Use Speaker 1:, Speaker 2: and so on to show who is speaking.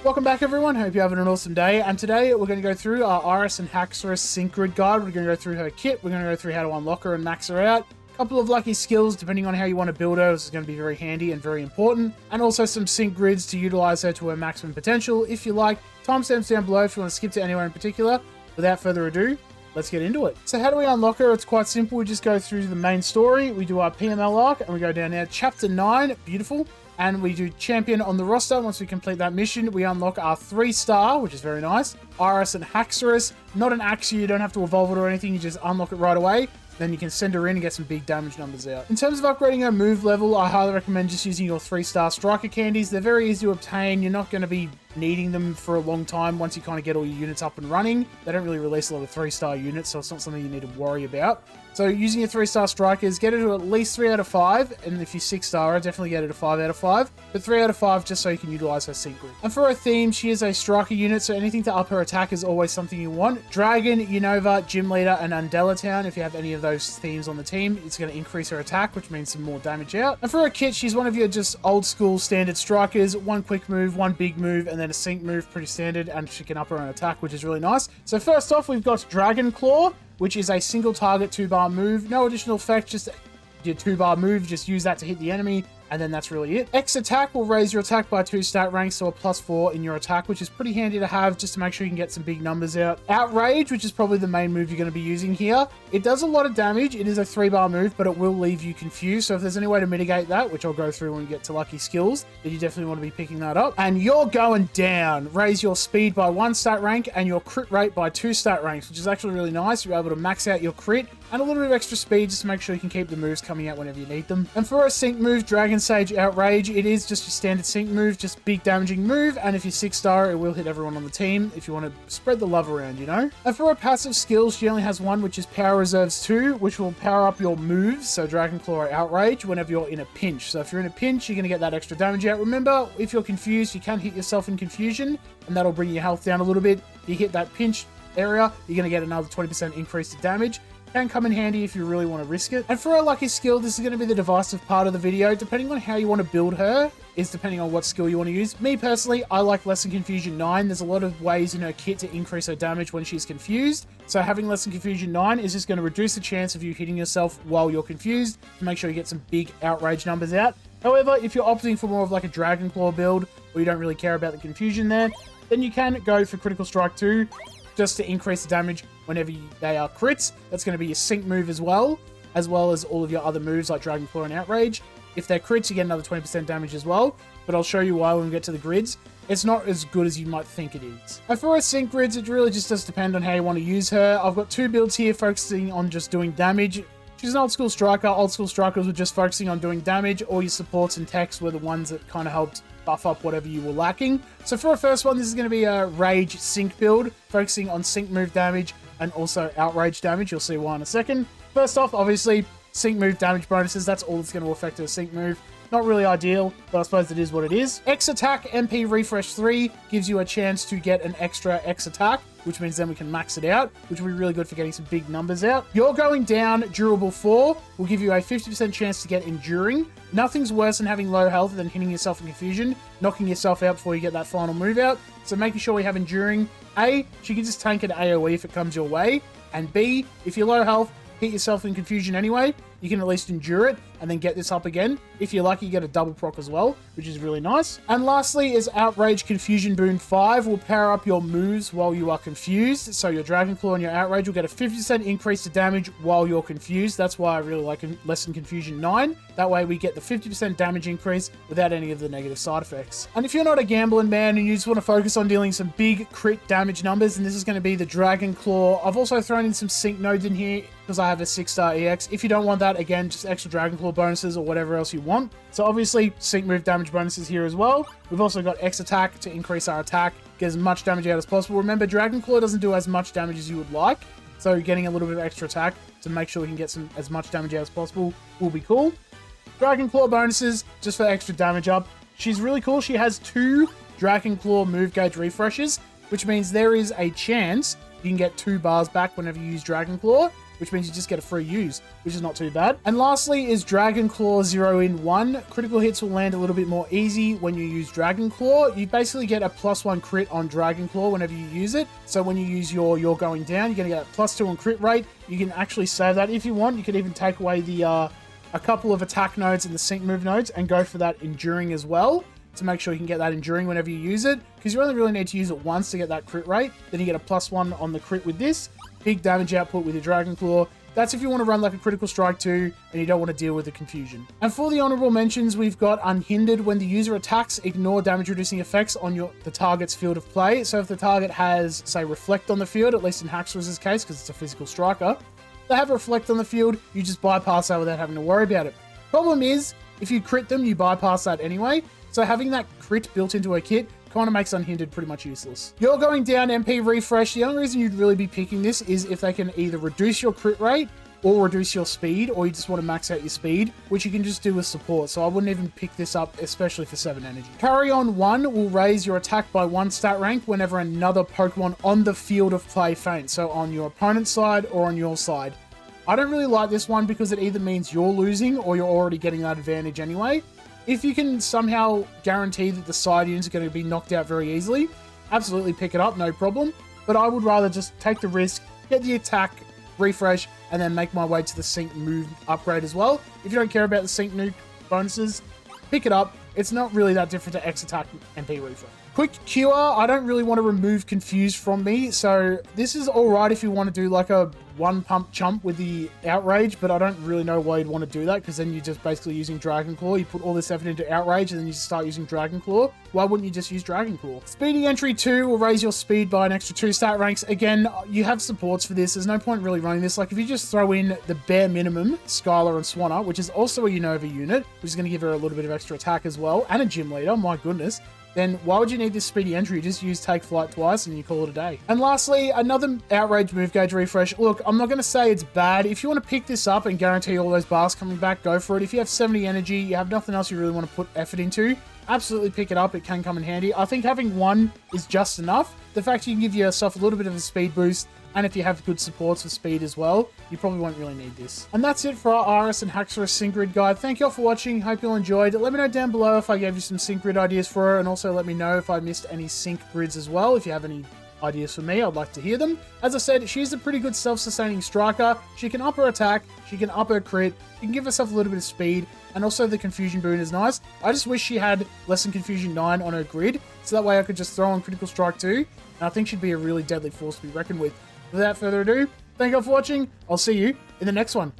Speaker 1: Welcome back everyone, hope you're having an awesome day, and today we're going to go through our Iris and Haxorus sync grid guide. We're going to go through her kit, we're going to go through how to unlock her and max her out, a couple of lucky skills depending on how you want to build her. This is going to be very handy and very important, and also some sync grids to utilize her to her maximum potential if you like. Timestamps down below if you want to skip to anywhere in particular. Without further ado, let's get into it. So how do we unlock her? It's quite simple. We just go through the main story, we do our PML arc, and we go down now, chapter 9, beautiful. And we do champion on the roster. Once we complete that mission, we unlock our 3-star, which is very nice. Iris and Haxorus, not an axe, you don't have to evolve it or anything, you just unlock it right away. Then you can send her in and get some big damage numbers out. In terms of upgrading her move level, I highly recommend just using your 3-star striker candies. They're very easy to obtain. You're not going to be needing them for a long time once you kind of get all your units up and running. They don't really release a lot of 3-star units, so it's not something you need to worry about. So using your 3-star strikers, get her to at least 3 out of 5, and if you 6-star her, definitely get her to 5 out of 5, but 3 out of 5 just so you can utilize her sync grid. And for her theme, she is a striker unit, so anything to up her attack is always something you want. Dragon, Unova, Gym Leader, and Undella Town, if you have any of those themes on the team, it's going to increase her attack, which means some more damage out. And for her kit, she's one of your just old school standard strikers, one quick move, one big move, and then a sync move, pretty standard, and she can up her own attack, which is really nice. So first off, we've got Dragon Claw, which is a single target 2-bar move. No additional effect, just your 2-bar move. Just use that to hit the enemy, and then that's really it. X attack will raise your attack by 2 stat ranks, so a +4 in your attack, which is pretty handy to have just to make sure you can get some big numbers out. Outrage, which is probably the main move you're going to be using here. It does a lot of damage. It is a 3-bar move, but it will leave you confused. So if there's any way to mitigate that, which I'll go through when we get to lucky skills, then you definitely want to be picking that up. And you're going down. Raise your speed by 1 stat rank and your crit rate by 2 stat ranks, which is actually really nice. You're able to max out your crit and a little bit of extra speed just to make sure you can keep the moves coming out whenever you need them. And for a sync move, Dragon Sage Outrage, it is just your standard sync move, just big damaging move, and if you 6-star, it will hit everyone on the team if you want to spread the love around, you know? And for her passive skills, she only has one, which is Power Reserves 2, which will power up your moves, so Dragon Claw or Outrage, whenever you're in a pinch. So if you're in a pinch, you're going to get that extra damage out. Remember, if you're confused, you can hit yourself in confusion, and that'll bring your health down a little bit. If you hit that pinch area, you're going to get another 20% increase to damage. Can come in handy if you really want to risk it. And for her lucky skill, this is going to be the divisive part of the video. Depending on how you want to build her, is depending on what skill you want to use. Me personally, I like Lesson Confusion 9. There's a lot of ways in her kit to increase her damage when she's confused. So having Lesson Confusion 9 is just going to reduce the chance of you hitting yourself while you're confused to make sure you get some big outrage numbers out. However, if you're opting for more of like a Dragon Claw build, or you don't really care about the confusion there, then you can go for Critical Strike 2, just to increase the damage whenever they are crits. That's going to be your sync move as well as all of your other moves like Dragon Claw and Outrage. If they're crits, you get another 20% damage as well, but I'll show you why when we get to the grids. It's not as good as you might think it is. And for her sync grids, it really just does depend on how you want to use her. I've got 2 builds here focusing on just doing damage. She's an old school striker. Old school strikers were just focusing on doing damage. All your supports and techs were the ones that kind of helped buff up whatever you were lacking. So for our first one, this is going to be a Rage sync build, focusing on sync move damage and also outrage damage. You'll see why in a second. First off, obviously, sync move damage bonuses. That's all that's going to affect her sync move. Not really ideal, but I suppose it is what it is. X attack MP refresh 3 gives you a chance to get an extra X attack, which means then we can max it out, which will be really good for getting some big numbers out. You're going down, durable 4 will give you a 50% chance to get enduring. Nothing's worse than having low health than hitting yourself in confusion, knocking yourself out before you get that final move out. So making sure we have enduring. A, she can just tank an AoE if it comes your way. And B, if you're low health, hit yourself in confusion anyway, you can at least endure it and then get this up again. If you're lucky, you get a double proc as well, which is really nice. And lastly is Outrage Confusion Boon 5 will power up your moves while you are confused. So your Dragon Claw and your Outrage will get a 50% increase to damage while you're confused. That's why I really like Lesson Confusion 9. That way we get the 50% damage increase without any of the negative side effects. And if you're not a gambling man and you just want to focus on dealing some big crit damage numbers, and this is going to be the Dragon Claw. I've also thrown in some sync nodes in here because I have a 6-star EX. If you don't want that, again, just extra Dragon Claw bonuses or whatever else you want. So obviously, sync move damage bonuses here as well. We've also got X attack to increase our attack, get as much damage out as possible. Remember, Dragon Claw doesn't do as much damage as you would like, so getting a little bit of extra attack to make sure we can get as much damage out as possible will be cool. Dragon Claw bonuses, just for extra damage up. She's really cool. She has 2 Dragon Claw move gauge refreshes, which means there is a chance you can get 2 bars back whenever you use Dragon Claw. which means you just get a free use, which is not too bad. And lastly is Dragon Claw 0 in 1. Critical hits will land a little bit more easy when you use Dragon Claw. You basically get a +1 crit on Dragon Claw whenever you use it. So when you use your You're Going Down, you're going to get a +2 on crit rate. You can actually save that if you want. You could even take away the a couple of attack nodes and the sync move nodes and go for that enduring as well, to make sure you can get that enduring whenever you use it, because you only really need to use it once to get that crit rate. Then you get a +1 on the crit with this. Big damage output with your Dragon Claw. That's if you want to run like a critical strike too, and you don't want to deal with the confusion. And for the honorable mentions, we've got Unhindered. When the user attacks, ignore damage reducing effects on the target's field of play. So if the target has, say, Reflect on the field, at least in Haxorus' case, because it's a physical striker, they have Reflect on the field, you just bypass that without having to worry about it. Problem is, if you crit them, you bypass that anyway. So having that crit built into a kit kind of makes Unhindered pretty much useless. You're Going Down MP Refresh. The only reason you'd really be picking this is if they can either reduce your crit rate or reduce your speed, or you just want to max out your speed, which you can just do with support. So I wouldn't even pick this up, especially for 7 energy. Carry On 1 will raise your attack by 1 stat rank whenever another Pokemon on the field of play faints. So on your opponent's side or on your side. I don't really like this one because it either means you're losing or you're already getting that advantage anyway. If you can somehow guarantee that the side units are going to be knocked out very easily, absolutely pick it up, no problem. But I would rather just take the risk, get the attack, refresh, and then make my way to the sync move upgrade as well. If you don't care about the sync nuke bonuses, pick it up. It's not really that different to X attack MP refresh. Quick Cure, I don't really want to remove Confuse from me, so this is alright if you want to do like a 1 pump chump with the Outrage, but I don't really know why you'd want to do that, because then you're just basically using Dragon Claw. You put all this effort into Outrage and then you just start using Dragon Claw. Why wouldn't you just use Dragon Claw? Speedy Entry 2 will raise your speed by an extra 2 stat ranks. Again, you have supports for this. There's no point really running this. Like if you just throw in the bare minimum, Skylar and Swanna, which is also a Unova unit, which is going to give her a little bit of extra attack as well, and a gym leader, my goodness, then why would you need this speedy entry? Just use Take Flight twice and you call it a day. And lastly, another Outrage move gauge refresh. Look, I'm not going to say it's bad. If you want to pick this up and guarantee all those bars coming back, go for it. If you have 70 energy, you have nothing else you really want to put effort into, absolutely pick it up. It can come in handy. I think having 1 is just enough. The fact you can give yourself a little bit of a speed boost, and if you have good supports for speed as well, you probably won't really need this. And that's it for our Iris and Haxorus Sync Grid guide. Thank you all for watching. Hope you all enjoyed. Let me know down below if I gave you some sync grid ideas for her, and also let me know if I missed any sync grids as well. If you have any ideas for me, I'd like to hear them. As I said, she's a pretty good self-sustaining striker. She can up her attack, she can up her crit, she can give herself a little bit of speed, and also the Confusion boon is nice. I just wish she had Lesson Confusion 9 on her grid, so that way I could just throw on Critical Strike 2, and I think she'd be a really deadly force to be reckoned with. Without further ado, thank you all for watching. I'll see you in the next one.